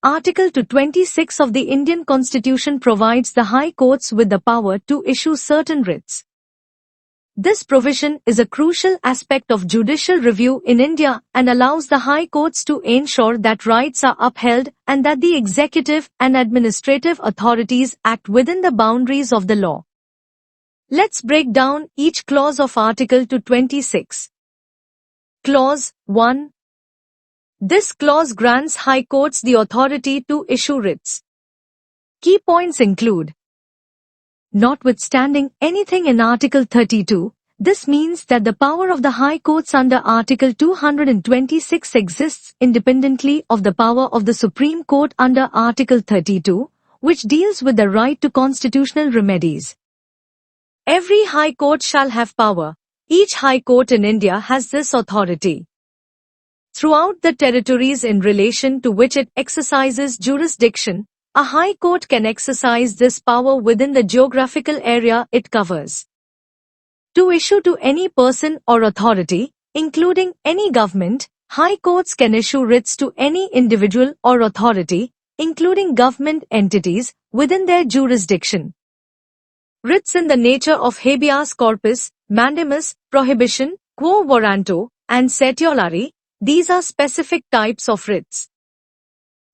Article 226 of the Indian Constitution provides the High Courts with the power to issue certain writs. This provision is a crucial aspect of judicial review in India and allows the High Courts to ensure that rights are upheld and that the executive and administrative authorities act within the boundaries of the law. Let's break down each clause of Article 226. Clause 1. This clause grants High Courts the authority to issue writs. Key points include: notwithstanding anything in Article 32, this means that the power of the High Courts under Article 226 exists independently of the power of the Supreme Court under Article 32, which deals with the right to constitutional remedies. Every High Court shall have power. Each High Court in India has this authority. Throughout the territories in relation to which it exercises jurisdiction, a High Court can exercise this power within the geographical area it covers. To issue to any person or authority, including any government, High Courts can issue writs to any individual or authority, including government entities, within their jurisdiction. Writs in the nature of habeas corpus, mandamus, prohibition, quo warranto, and certiorari. These are specific types of writs.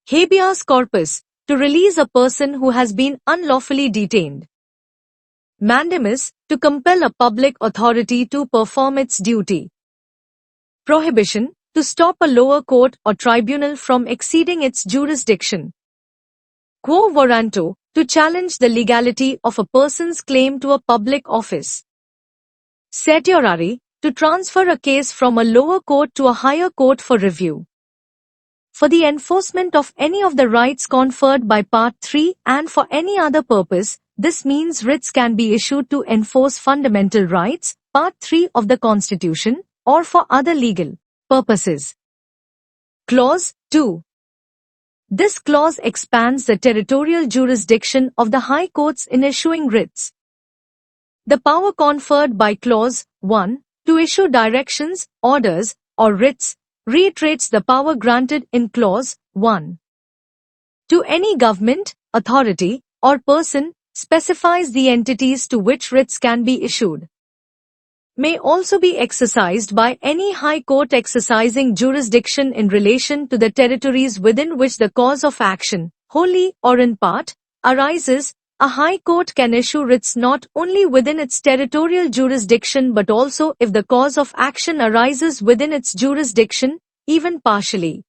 Habeas corpus, to release a person who has been unlawfully detained. Mandamus, to compel a public authority to perform its duty. Prohibition, to stop a lower court or tribunal from exceeding its jurisdiction. Quo warranto, to challenge the legality of a person's claim to a public office. Certiorari, to transfer a case from a lower court to a higher court for review. For the enforcement of any of the rights conferred by Part 3 and for any other purpose, this means writs can be issued to enforce fundamental rights, Part 3 of the Constitution, or for other legal purposes. Clause 2. This clause expands the territorial jurisdiction of the High Courts in issuing writs. The power conferred by Clause 1 to issue directions, orders, or writs reiterates the power granted in Clause 1. To any government, authority, or person, specifies the entities to which writs can be issued. May also be exercised by any High Court exercising jurisdiction in relation to the territories within which the cause of action, wholly or in part, arises. A High Court can issue writs not only within its territorial jurisdiction but also if the cause of action arises within its jurisdiction, even partially.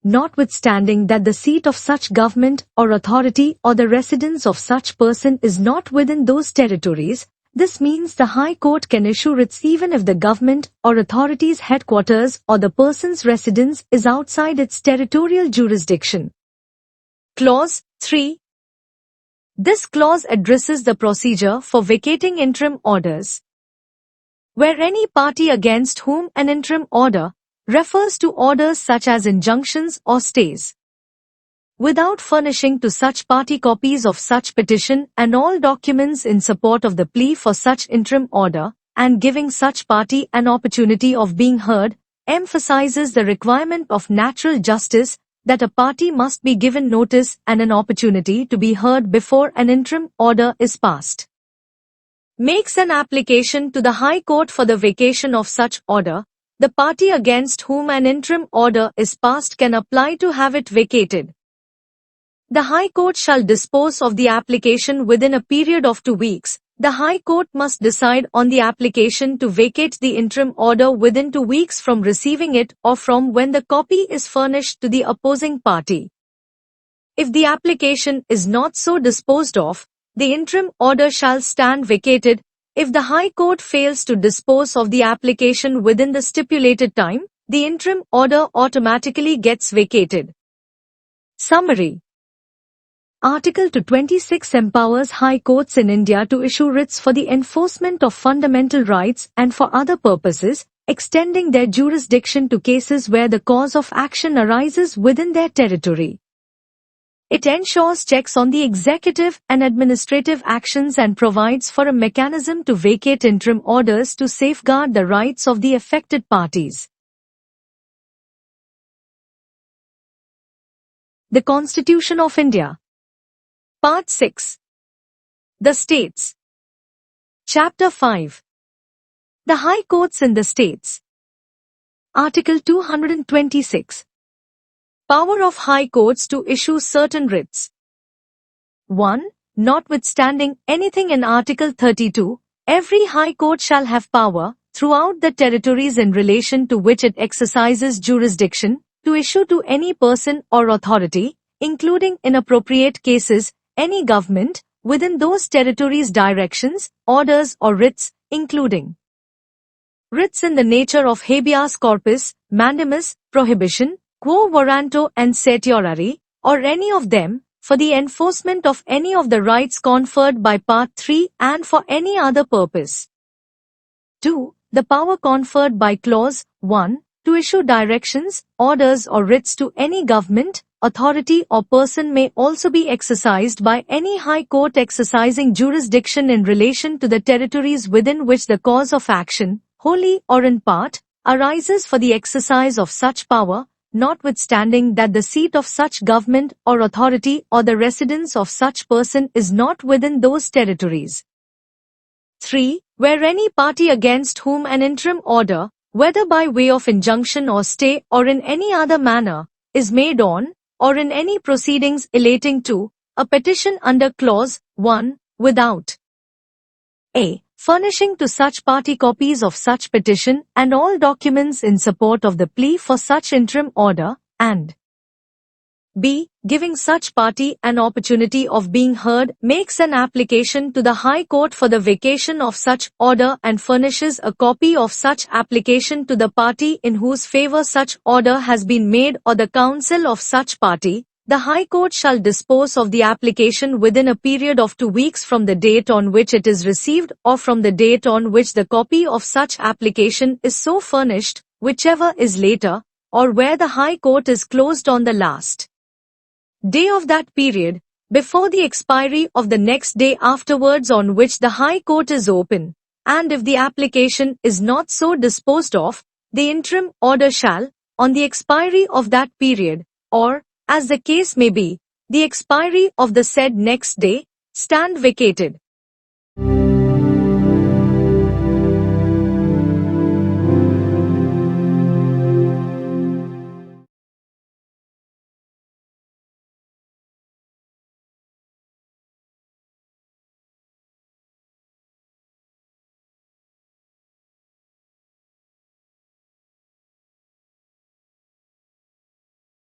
Notwithstanding that the seat of such government or authority or the residence of such person is not within those territories, this means the High Court can issue writs even if the government or authority's headquarters or the person's residence is outside its territorial jurisdiction. Clause 3. This clause addresses the procedure for vacating interim orders. Where any party against whom an interim order refers to orders such as injunctions or stays, without furnishing to such party copies of such petition and all documents in support of the plea for such interim order, and giving such party an opportunity of being heard, emphasizes the requirement of natural justice, that a party must be given notice and an opportunity to be heard before an interim order is passed. Makes an application to the High Court for the vacation of such order, the party against whom an interim order is passed can apply to have it vacated. The High Court shall dispose of the application within a period of 2 weeks. The High Court must decide on the application to vacate the interim order within 2 weeks from receiving it or from when the copy is furnished to the opposing party. If the application is not so disposed of, the interim order shall stand vacated. If the High Court fails to dispose of the application within the stipulated time, the interim order automatically gets vacated. Summary. Article 226 empowers High Courts in India to issue writs for the enforcement of fundamental rights and for other purposes, extending their jurisdiction to cases where the cause of action arises within their territory. It ensures checks on the executive and administrative actions and provides for a mechanism to vacate interim orders to safeguard the rights of the affected parties. The Constitution of India. Part 6. The States. Chapter 5. The High Courts in the States. Article 226. Power of High Courts to issue certain writs. 1. Notwithstanding anything in Article 32, every High Court shall have power, throughout the territories in relation to which it exercises jurisdiction, to issue to any person or authority, including in appropriate cases, any government, within those territories directions, orders or writs, including writs in the nature of habeas corpus, mandamus, prohibition, quo warranto and certiorari, or any of them, for the enforcement of any of the rights conferred by Part 3 and for any other purpose. 2. The power conferred by Clause 1, to issue directions, orders or writs to any government, authority or person may also be exercised by any High Court exercising jurisdiction in relation to the territories within which the cause of action, wholly or in part, arises for the exercise of such power, notwithstanding that the seat of such government or authority or the residence of such person is not within those territories. 3. Where any party against whom an interim order, whether by way of injunction or stay or in any other manner, is made on, or in any proceedings relating to, a petition under Clause 1, without a. Furnishing to such party copies of such petition and all documents in support of the plea for such interim order, and b. Giving such party an opportunity of being heard, makes an application to the High Court for the vacation of such order and furnishes a copy of such application to the party in whose favor such order has been made or the counsel of such party. The High Court shall dispose of the application within a period of 2 weeks from the date on which it is received or from the date on which the copy of such application is so furnished, whichever is later, or where the High Court is closed on the last day of that period, before the expiry of the next day afterwards on which the High Court is open, and if the application is not so disposed of, the interim order shall, on the expiry of that period, or, as the case may be, the expiry of the said next day, stand vacated.